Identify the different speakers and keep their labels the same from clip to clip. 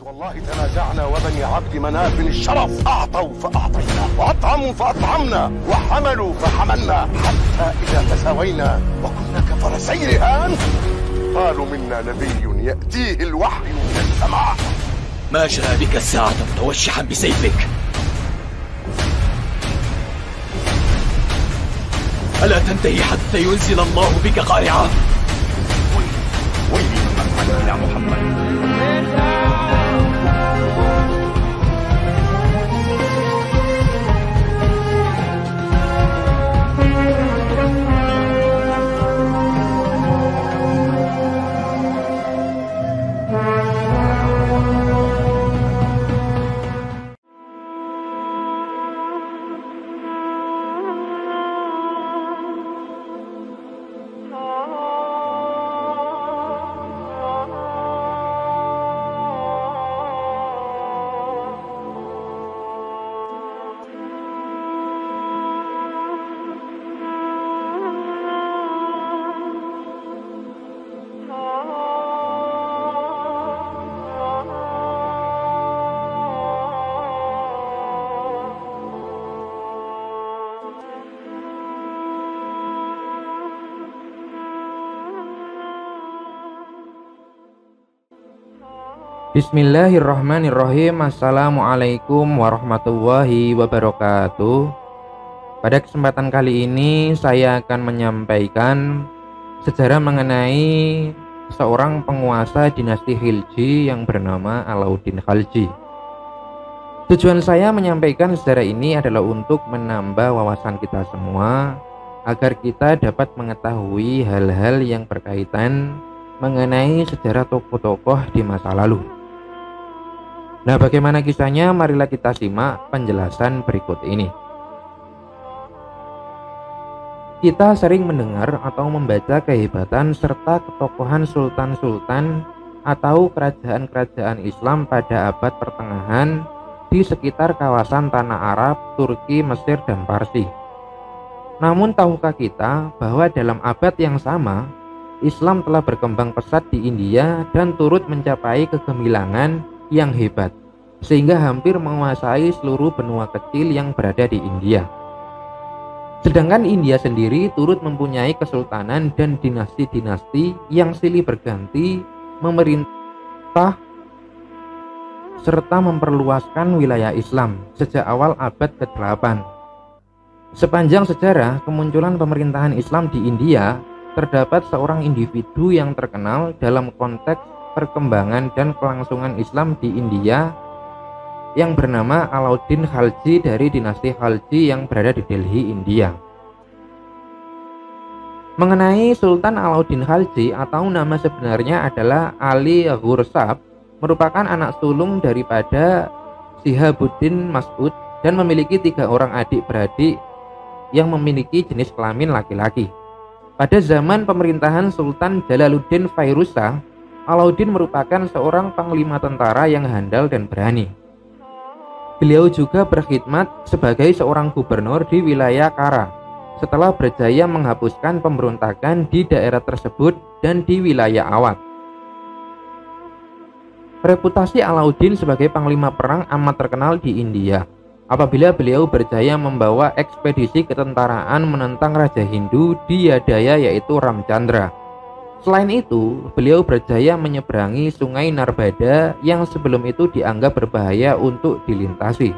Speaker 1: والله تنازعنا وبني عبد مناف الشرف أعطوا فأعطينا وأطعموا فأطعمنا وحملوا فحملنا حتى إذا تساوينا وكنا كفرسي رهان قالوا منا نبي يأتيه الوحي من السماء.
Speaker 2: ما جاء بك الساعة متوشحا بسيفك؟ ألا تنتهي حتى ينزل الله بك قارعة؟
Speaker 1: ويلي من فعل إلى محمد.
Speaker 3: Bismillahirrahmanirrahim. Assalamualaikum warahmatullahi wabarakatuh. Pada kesempatan kali ini saya akan menyampaikan sejarah mengenai seorang penguasa dinasti Khilji yang bernama Alauddin Khalji. Tujuan saya menyampaikan sejarah ini adalah untuk menambah wawasan kita semua agar kita dapat mengetahui hal-hal yang berkaitan mengenai sejarah tokoh-tokoh di masa lalu. Nah, bagaimana kisahnya? Marilah kita simak penjelasan berikut ini. Kita sering mendengar atau membaca kehebatan serta ketokohan sultan-sultan atau kerajaan-kerajaan Islam pada abad pertengahan di sekitar kawasan tanah Arab, Turki, Mesir, dan Parsi. Namun tahukah kita bahwa dalam abad yang sama, Islam telah berkembang pesat di India dan turut mencapai kegemilangan yang hebat, sehingga hampir menguasai seluruh benua kecil yang berada di India. Sedangkan India sendiri turut mempunyai kesultanan dan dinasti-dinasti yang silih berganti memerintah serta memperluaskan wilayah Islam sejak awal abad ke-8. Sepanjang sejarah kemunculan pemerintahan Islam di India, terdapat seorang individu yang terkenal dalam konteks perkembangan dan kelangsungan Islam di India yang bernama Alauddin Khalji dari dinasti Khalji yang berada di Delhi, India. Mengenai Sultan Alauddin Khalji atau nama sebenarnya adalah Ali Ghursab, merupakan anak sulung daripada Shihabuddin Mas'ud dan memiliki 3 orang adik-beradik yang memiliki jenis kelamin laki-laki. Pada zaman pemerintahan Sultan Jalaluddin Fairuza, Alauddin merupakan seorang panglima tentara yang handal dan berani. Beliau juga berkhidmat sebagai seorang gubernur di wilayah Kara setelah berjaya menghapuskan pemberontakan di daerah tersebut dan di wilayah Awadh. Reputasi Alauddin sebagai panglima perang amat terkenal di India apabila beliau berjaya membawa ekspedisi ketentaraan menentang Raja Hindu di Yadaya yaitu Ramchandra. Selain itu, beliau berjaya menyeberangi sungai Narbada yang sebelum itu dianggap berbahaya untuk dilintasi.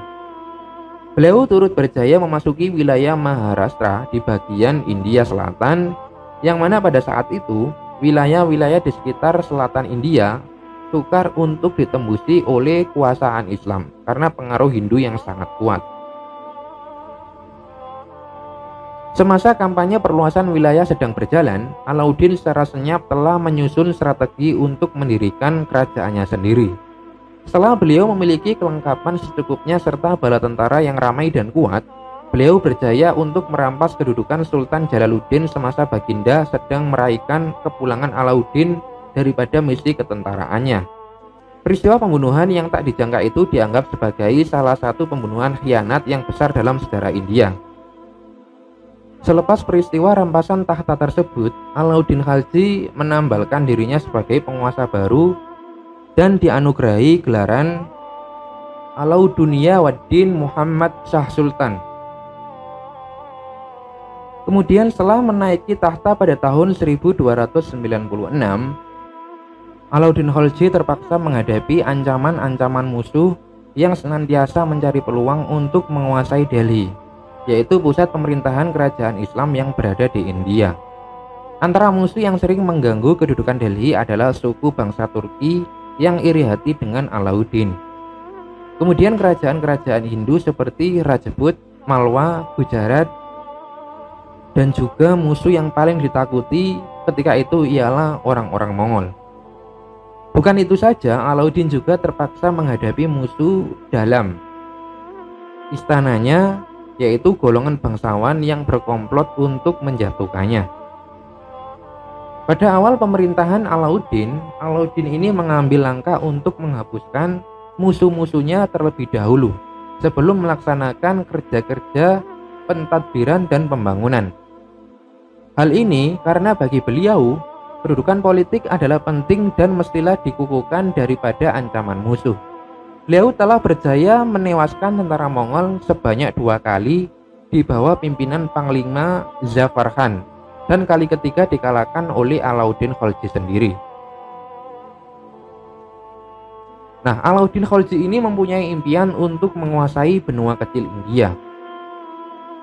Speaker 3: Beliau turut berjaya memasuki wilayah Maharashtra di bagian India Selatan, yang mana pada saat itu wilayah-wilayah di sekitar selatan India sukar untuk ditembusi oleh kekuasaan Islam karena pengaruh Hindu yang sangat kuat. Semasa kampanye perluasan wilayah sedang berjalan, Alauddin secara senyap telah menyusun strategi untuk mendirikan kerajaannya sendiri. Setelah beliau memiliki kelengkapan secukupnya serta bala tentara yang ramai dan kuat, beliau berjaya untuk merampas kedudukan Sultan Jalaluddin semasa Baginda sedang meraihkan kepulangan Alauddin daripada misi ketentaraannya. Peristiwa pembunuhan yang tak dijangka itu dianggap sebagai salah satu pembunuhan khianat yang besar dalam sejarah India. Selepas peristiwa rampasan tahta tersebut, Alauddin Khalji menambalkan dirinya sebagai penguasa baru dan dianugerahi gelaran Alaudunia Waddin Muhammad Shah Sultan. Kemudian setelah menaiki tahta pada tahun 1296, Alauddin Khalji terpaksa menghadapi ancaman-ancaman musuh yang senantiasa mencari peluang untuk menguasai Delhi, yaitu pusat pemerintahan kerajaan Islam yang berada di India. Antara musuh yang sering mengganggu kedudukan Delhi adalah suku bangsa Turki yang iri hati dengan Alauddin. Kemudian kerajaan-kerajaan Hindu seperti Rajput, Malwa, Gujarat, dan juga musuh yang paling ditakuti ketika itu ialah orang-orang Mongol. Bukan itu saja, Alauddin juga terpaksa menghadapi musuh dalam istananya, yaitu golongan bangsawan yang berkomplot untuk menjatuhkannya. Pada awal pemerintahan Alauddin ini mengambil langkah untuk menghapuskan musuh-musuhnya terlebih dahulu sebelum melaksanakan kerja-kerja pentadbiran dan pembangunan. Hal ini karena bagi beliau, kedudukan politik adalah penting dan mestilah dikukuhkan daripada ancaman musuh. Beliau telah berjaya menewaskan tentara Mongol sebanyak 2 kali di bawah pimpinan Panglima Zafar Khan, dan kali ketiga dikalahkan oleh Alauddin Khalji sendiri. Nah, Alauddin Khalji ini mempunyai impian untuk menguasai benua kecil India.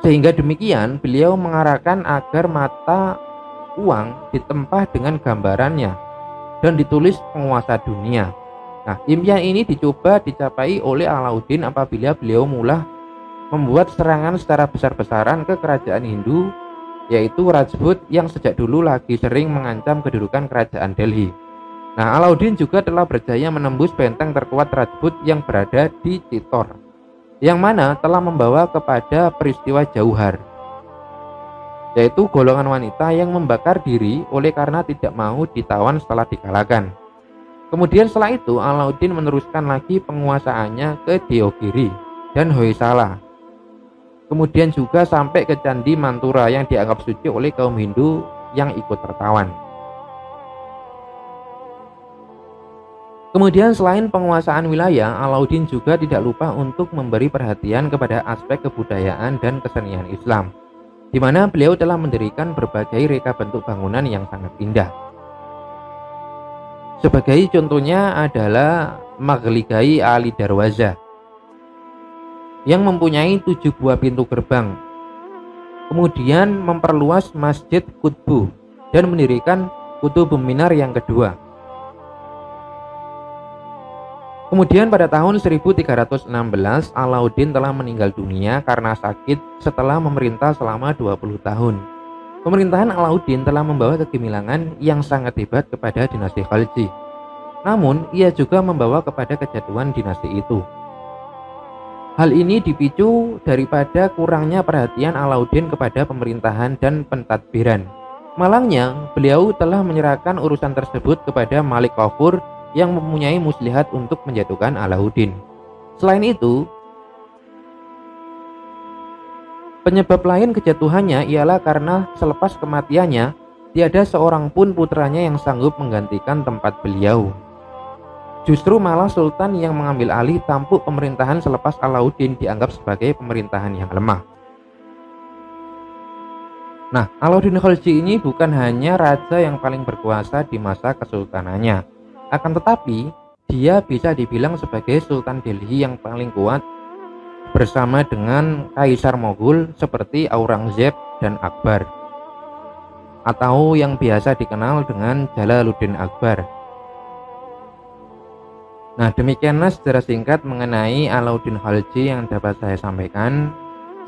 Speaker 3: Sehingga demikian beliau mengarahkan agar mata uang ditempah dengan gambarannya dan ditulis penguasa dunia. Nah, impian ini dicoba dicapai oleh Alauddin apabila beliau mulai membuat serangan secara besar-besaran ke kerajaan Hindu, yaitu Rajput yang sejak dulu lagi sering mengancam kedudukan kerajaan Delhi. Nah, Alauddin juga telah berjaya menembus benteng terkuat Rajput yang berada di Chittor, yang mana telah membawa kepada peristiwa Jauhar, yaitu golongan wanita yang membakar diri oleh karena tidak mau ditawan setelah dikalahkan. Kemudian setelah itu Alauddin meneruskan lagi penguasaannya ke Deogiri dan Hoysala, kemudian juga sampai ke Candi Mantura yang dianggap suci oleh kaum Hindu yang ikut tertawan. Kemudian selain penguasaan wilayah, Alauddin juga tidak lupa untuk memberi perhatian kepada aspek kebudayaan dan kesenian Islam, di mana beliau telah mendirikan berbagai reka bentuk bangunan yang sangat indah. Sebagai contohnya adalah Maghligai Ali Darwaza yang mempunyai 7 buah pintu gerbang. Kemudian memperluas Masjid Qutbu dan mendirikan Qutub Minar yang kedua. Kemudian pada tahun 1316 Alauddin telah meninggal dunia karena sakit setelah memerintah selama 20 tahun. Pemerintahan Alauddin telah membawa kegemilangan yang sangat hebat kepada dinasti Khalji. Namun ia juga membawa kepada kejatuhan dinasti itu. Hal ini dipicu daripada kurangnya perhatian Alauddin kepada pemerintahan dan pentadbiran. Malangnya beliau telah menyerahkan urusan tersebut kepada Malik Kafur yang mempunyai muslihat untuk menjatuhkan Alauddin. Selain itu, penyebab lain kejatuhannya ialah karena selepas kematiannya tiada seorang pun putranya yang sanggup menggantikan tempat beliau. Justru malah Sultan yang mengambil alih tampuk pemerintahan selepas Alauddin dianggap sebagai pemerintahan yang lemah. Nah, Alauddin Khalji ini bukan hanya raja yang paling berkuasa di masa kesultanannya, akan tetapi dia bisa dibilang sebagai Sultan Delhi yang paling kuat bersama dengan Kaisar Moghul seperti Aurangzeb dan Akbar, atau yang biasa dikenal dengan Jalaluddin Akbar. Nah, demikianlah secara singkat mengenai Alauddin Khalji yang dapat saya sampaikan.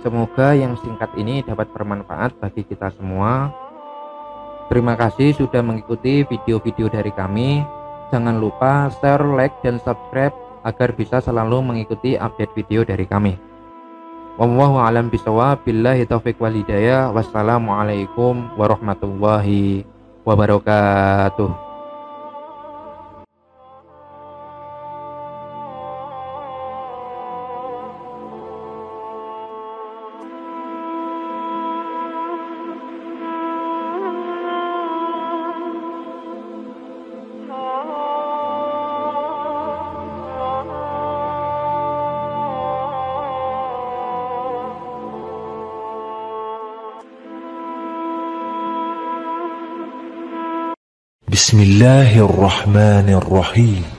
Speaker 3: Semoga yang singkat ini dapat bermanfaat bagi kita semua. Terima kasih sudah mengikuti video-video dari kami. Jangan lupa share, like, dan subscribe agar bisa selalu mengikuti update video dari kami. Wallahu a'lam bishawab. Billahi taufiq wal hidayah. Wassalamualaikum warahmatullahi wabarakatuh.
Speaker 4: Bismillahirrahmanirrahim.